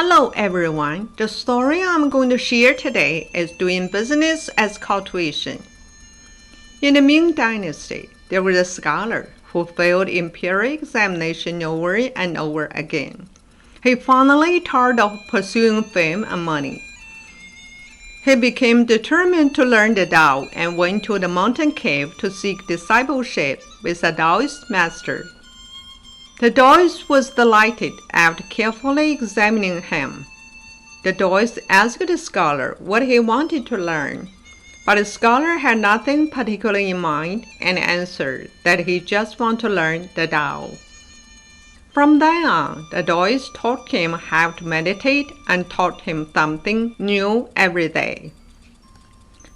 Hello everyone, the story I'm going to share today is doing business as cultivation. In the Ming dynasty, there was a scholar who failed Imperial Examination over and over again. He finally tired of pursuing fame and money. He became determined to learn the Tao and went to the mountain cave to seek discipleship with a Taoist master. The Taoist was delighted after carefully examining him. The Taoist asked the scholar what he wanted to learn, but the scholar had nothing particular in mind and answered that he just wanted to learn the Tao. From then on, the Taoist taught him how to meditate and taught him something new every day.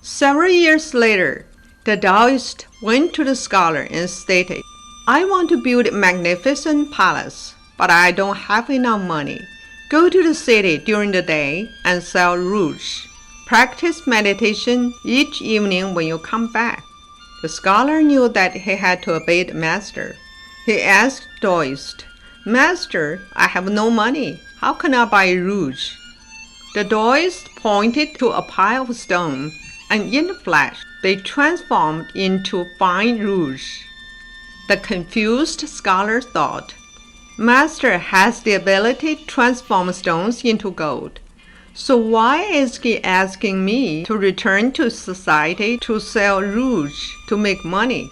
Several years later, the Taoist went to the scholar and stated, "I want to build a magnificent palace, but I don't have enough money. Go to the city during the day and sell rouge. Practice meditation each evening when you come back." The scholar knew that he had to obey the master. He asked the Taoist, "Master, I have no money. How can I buy rouge?" The Taoist pointed to a pile of stone, and in a flash, they transformed into fine rouge. The confused scholar thought, "Master has the ability to transform stones into gold. So why is he asking me to return to society to sell rouge to make money?"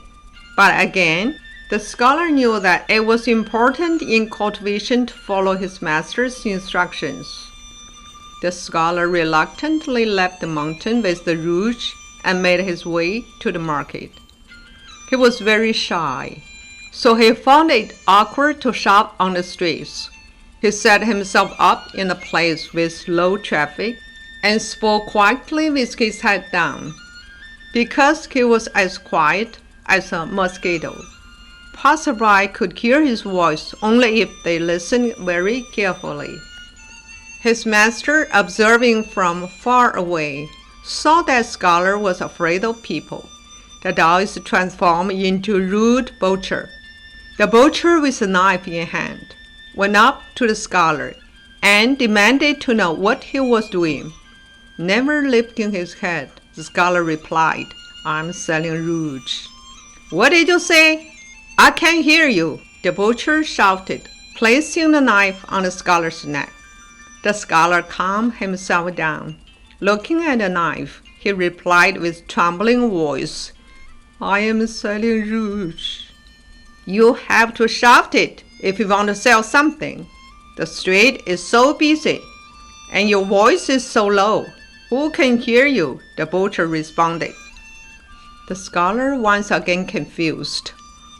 But again, the scholar knew that it was important in cultivation to follow his master's instructions. The scholar reluctantly left the mountain with the rouge and made his way to the market. He was very shy, so he found it awkward to shop on the streets. He set himself up in a place with low traffic and spoke quietly with his head down. Because he was as quiet as a mosquito, passersby could hear his voice only if they listened very carefully. His master, observing from far away, saw that scholar was afraid of people. The Taoist transformed into a rude butcher. The butcher, with a knife in hand, went up to the scholar and demanded to know what he was doing. Never lifting his head, the scholar replied, "I'm selling rouge." "What did you say? I can't hear you," the butcher shouted, placing the knife on the scholar's neck. The scholar calmed himself down. Looking at the knife, he replied with trembling voice, "I am selling rouge." "You have to shout it if you want to sell something. The street is so busy, and your voice is so low. Who can hear you?" the butcher responded. The scholar, once again confused,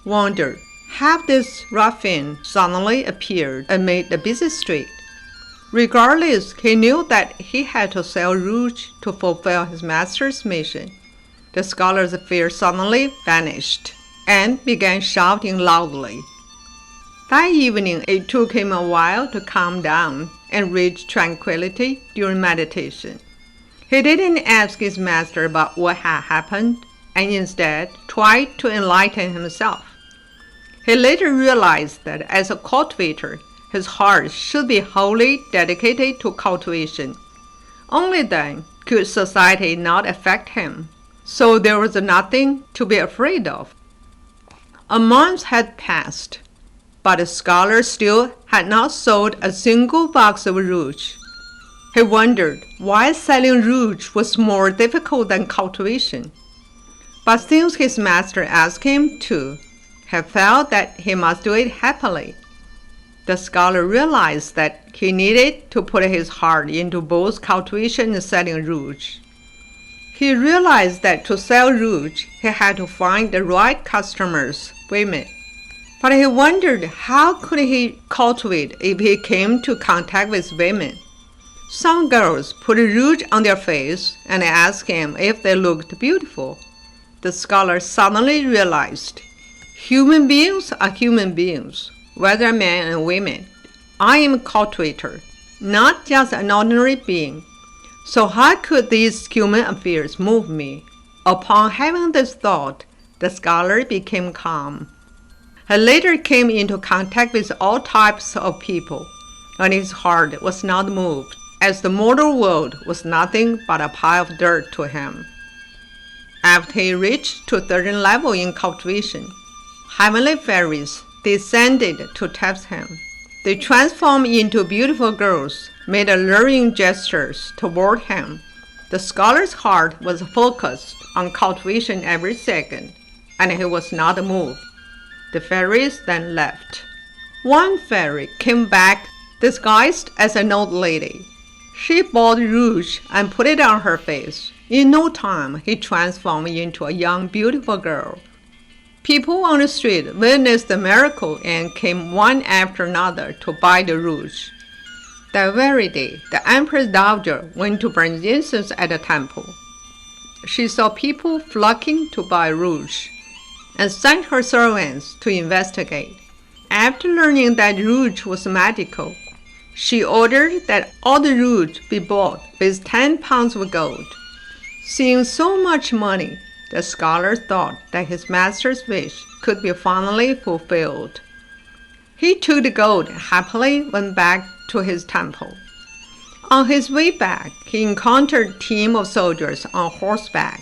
wondered how this ruffian suddenly appeared amid the busy street. Regardless, he knew that he had to sell rouge to fulfill his master's mission. The scholar's fear suddenly vanished and began shouting loudly. That evening, it took him a while to calm down and reach tranquility during meditation. He didn't ask his master about what had happened, and instead tried to enlighten himself. He later realized that as a cultivator, his heart should be wholly dedicated to cultivation. Only then could society not affect him, so there was nothing to be afraid of. A month had passed, but the scholar still had not sold a single box of rouge. He wondered why selling rouge was more difficult than cultivation. But since his master asked him to, he felt that he must do it happily. The scholar realized that he needed to put his heart into both cultivation and selling rouge. He realized that to sell rouge, he had to find the right customers, women. But he wondered how could he cultivate if he came to contact with women. Some girls put rouge on their face and asked him if they looked beautiful. The scholar suddenly realized, human beings are human beings, whether men and women. I am a cultivator, not just an ordinary being. So how could these human affairs move me? Upon having this thought, the scholar became calm. He later came into contact with all types of people. and his heart was not moved, as the mortal world was nothing but a pile of dirt to him. After he reached to a certain level in cultivation, heavenly fairies descended to test him. They transformed into beautiful girls, made alluring gestures toward him. The scholar's heart was focused on cultivation every second, and he was not moved. The fairies then left. One fairy came back disguised as an old lady. She bought rouge and put it on her face. In no time, he transformed into a young, beautiful girl. People on the street witnessed the miracle and came one after another to buy the rouge. That very day, the Empress Dowager went to burn incense at the temple. She saw people flocking to buy rouge and sent her servants to investigate. After learning that rouge was magical, she ordered that all the rouge be bought with 10 pounds of gold. Seeing so much money, the scholar thought that his master's wish could be finally fulfilled. He took the gold and happily went back to his temple. On his way back, he encountered a team of soldiers on horseback.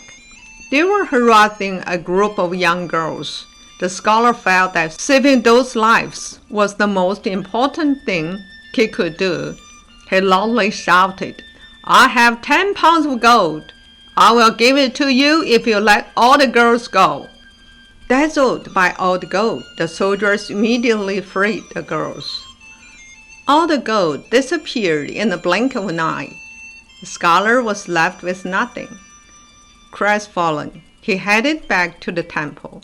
They were harassing a group of young girls. The scholar felt that saving those lives was the most important thing he could do. He loudly shouted, "I have 10 pounds of gold. I will give it to you if you let all the girls go." Dazzled by all the gold, the soldiers immediately freed the girls. All the gold disappeared in the blink of an eye. The scholar was left with nothing. Crestfallen, he headed back to the temple,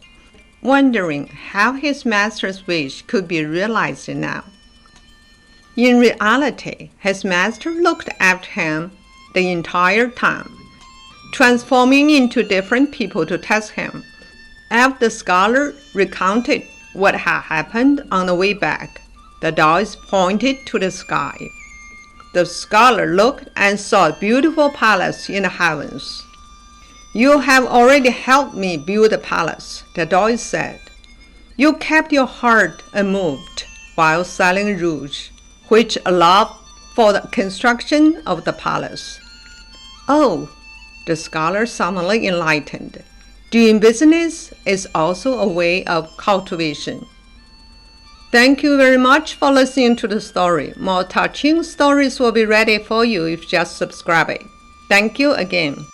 wondering how his master's wish could be realized now. In reality, his master looked after him the entire time, transforming into different people to test him. After the scholar recounted what had happened on the way back, the Taoist pointed to the sky. The scholar looked and saw a beautiful palace in the heavens. "You have already helped me build the palace," the Taoist said. "You kept your heart unmoved while selling rouge, which allowed for the construction of the palace." "Oh," the scholar suddenly enlightened. Doing business is also a way of cultivation. Thank you very much for listening to the story. More touching stories will be ready for you if you just subscribe. Thank you again.